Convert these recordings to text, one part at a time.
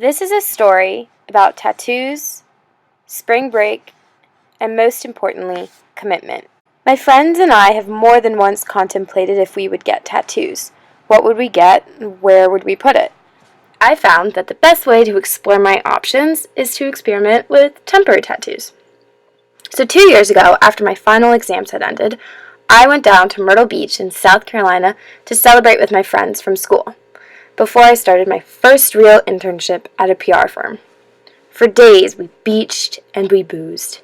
This is a story about tattoos, spring break, and most importantly, commitment. My friends and I have more than once contemplated if we would get tattoos. What would we get, and where would we put it? I found that the best way to explore my options is to experiment with temporary tattoos. So 2 years ago, after my final exams had ended, I went down to Myrtle Beach in South Carolina to celebrate with my friends from school, before I started my first real internship at a PR firm. For days, we beached and we boozed.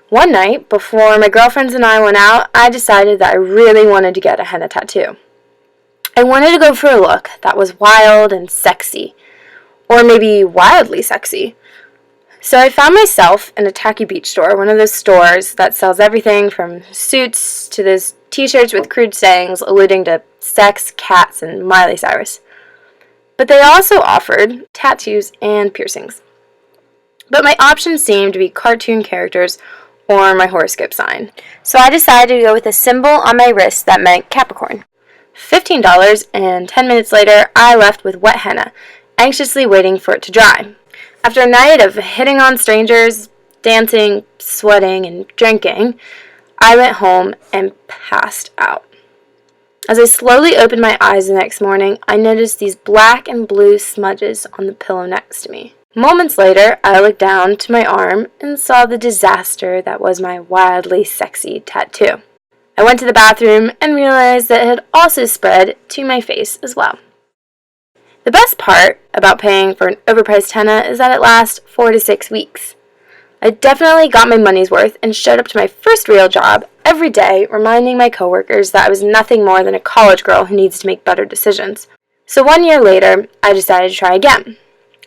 One night, before my girlfriends and I went out, I decided that I really wanted to get a henna tattoo. I wanted to go for a look that was wild and sexy, or maybe wildly sexy. So I found myself in a tacky beach store, one of those stores that sells everything from suits to those t-shirts with crude sayings alluding to sex, cats, and Miley Cyrus. But they also offered tattoos and piercings. But my options seemed to be cartoon characters or my horoscope sign. So I decided to go with a symbol on my wrist that meant Capricorn. $15, and 10 minutes later, I left with wet henna, anxiously waiting for it to dry. After a night of hitting on strangers, dancing, sweating, and drinking, I went home and passed out. As I slowly opened my eyes the next morning, I noticed these black and blue smudges on the pillow next to me. Moments later, I looked down to my arm and saw the disaster that was my wildly sexy tattoo. I went to the bathroom and realized that it had also spread to my face as well. The best part about paying for an overpriced henna is that it lasts 4 to 6 weeks. I definitely got my money's worth and showed up to my first real job every day, reminding my coworkers that I was nothing more than a college girl who needs to make better decisions. So 1 year later, I decided to try again.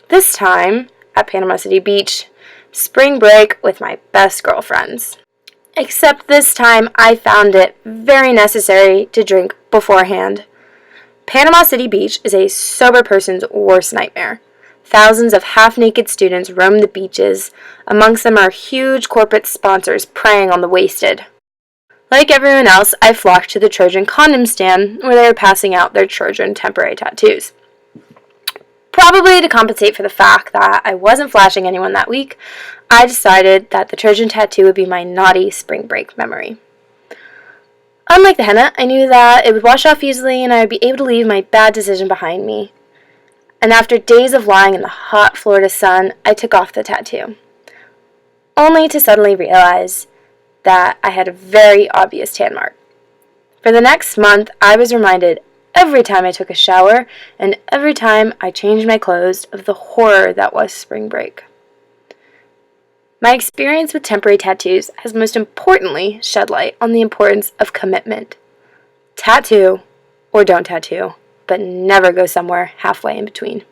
This time at Panama City Beach, spring break with my best girlfriends. Except this time I found it very necessary to drink beforehand. Panama City Beach is a sober person's worst nightmare. Thousands of half-naked students roam the beaches. Amongst them are huge corporate sponsors preying on the wasted. Like everyone else, I flocked to the Trojan condom stand where they were passing out their Trojan temporary tattoos. Probably to compensate for the fact that I wasn't flashing anyone that week, I decided that the Trojan tattoo would be my naughty spring break memory. Unlike the henna, I knew that it would wash off easily and I would be able to leave my bad decision behind me. And after days of lying in the hot Florida sun, I took off the tattoo, only to suddenly realize that I had a very obvious tan mark. For the next month, I was reminded every time I took a shower and every time I changed my clothes of the horror that was spring break. My experience with temporary tattoos has most importantly shed light on the importance of commitment. Tattoo or don't tattoo, but never go somewhere halfway in between.